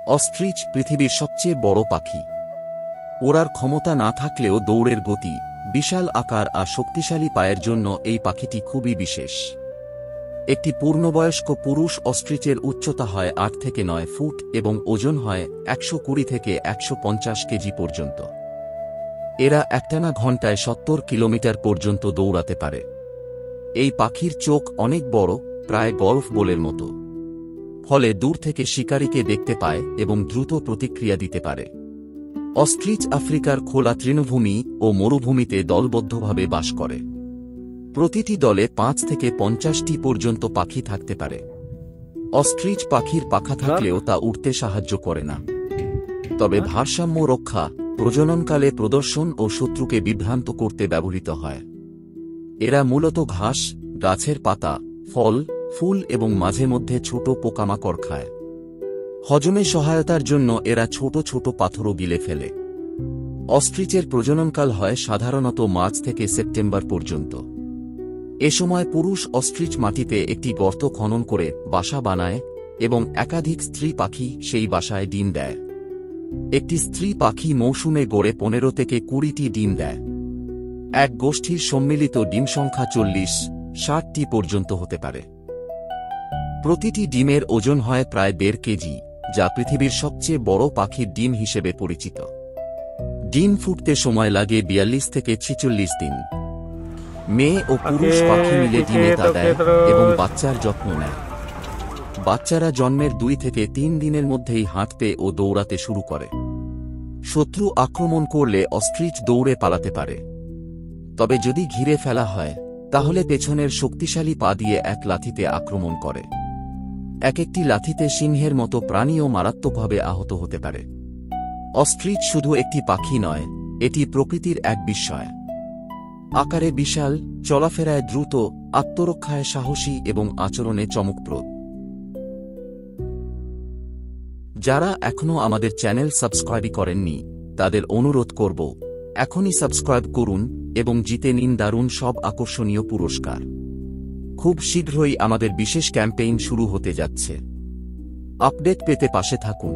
Ostrich পৃথিবীর সবচেয়ে বড় পাখি। ওড়ার ক্ষমতা না থাকলেও দৌড়ের গতি, বিশাল আকার আর শক্তিশালী পায়ের জন্য এই পাখিটি খুবই বিশেষ। একটি পূর্ণবয়স্ক পুরুষ অস্ট্রিচের উচ্চতা হয় ৮ থেকে ৯ ফুট এবং ওজন হয় ১২০ থেকে ১৫০ কেজি পর্যন্ত। এরা একটানা ঘণ্টায় ৭০ কিলোমিটার পর্যন্ত দৌড়াতে পারে। এই পাখির চোখ অনেক বড়, প্রায় গল্ফ বলের মতো, ফলে দূর থেকে শিকারীকে দেখতে পায় এবং দ্রুত প্রতিক্রিয়া দিতে পারে। অস্ট্রিচ আফ্রিকার খোলা তৃণভূমি ও মরুভূমিতে দলবদ্ধভাবে বাস করে। প্রতিটি দলে ৫ থেকে ৫০টি পর্যন্ত পাখি থাকতে পারে। অস্ট্রিচ পাখির পাখা থাকলেও তা উড়তে সাহায্য করে না, তবে ভারসাম্য রক্ষা, প্রজননকালে প্রদর্শন ও শত্রুকে বিভ্রান্ত করতে ব্যবহৃত হয়। এরা মূলত ঘাস, গাছের পাতা, ফল, ফুল এবং মাঝে মধ্যে ছোট পোকামাকড় খায়। হজমে সহায়তার জন্য এরা ছোট ছোট পাথরও গিলে ফেলে। অস্ট্রিচের প্রজননকাল হয় সাধারণত মার্চ থেকে সেপ্টেম্বর পর্যন্ত। এ সময় পুরুষ অস্ট্রিচ মাটিতে একটি গর্ত খনন করে বাসা বানায় এবং একাধিক স্ত্রী পাখি সেই বাসায় ডিম দেয়। একটি স্ত্রী পাখি মৌসুমে গড়ে ১৫ থেকে ২০টি ডিম দেয়। এক গোষ্ঠীর সম্মিলিত ডিম সংখ্যা ৪০-৬০টি পর্যন্ত হতে পারে। প্রতিটি ডিমের ওজন হয় প্রায় ১.৫ কেজি, যা পৃথিবীর সবচেয়ে বড় পাখির ডিম হিসেবে পরিচিত। ডিম ফুটতে সময় লাগে ৪২ থেকে ৪৬ দিন। মেয়ে ও পুরুষ পাখি মিলে ডিমে তা দেয় এবং বাচ্চার যত্ন নেয়। বাচ্চারা জন্মের ২ থেকে ৩ দিনের মধ্যেই হাঁটতে ও দৌড়াতে শুরু করে। শত্রু আক্রমণ করলে অস্ট্রিচ দৌড়ে পালাতে পারে, তবে যদি ঘিরে ফেলা হয় তাহলে পেছনের শক্তিশালী পা দিয়ে এক লাথিতে আক্রমণ করে। এক একটি লাথিতে সিংহের মতো প্রাণীও মারাত্মকভাবে আহত হতে পারে। অস্ট্রিচ শুধু একটি পাখি নয়, এটি প্রকৃতির এক বিস্ময়। আকারে বিশাল, চলাফেরায় দ্রুত, আত্মরক্ষায় সাহসী এবং আচরণে চমকপ্রদ। যারা এখনও আমাদের চ্যানেল সাবস্ক্রাইব করেননি তাদের অনুরোধ করব, এখনই সাবস্ক্রাইব করুন এবং জিতে নিন দারুণ সব আকর্ষণীয় পুরস্কার। খুব শীঘ্রই আমাদের বিশেষ ক্যাম্পেইন শুরু হতে যাচ্ছে। আপডেট পেতে পাশে থাকুন।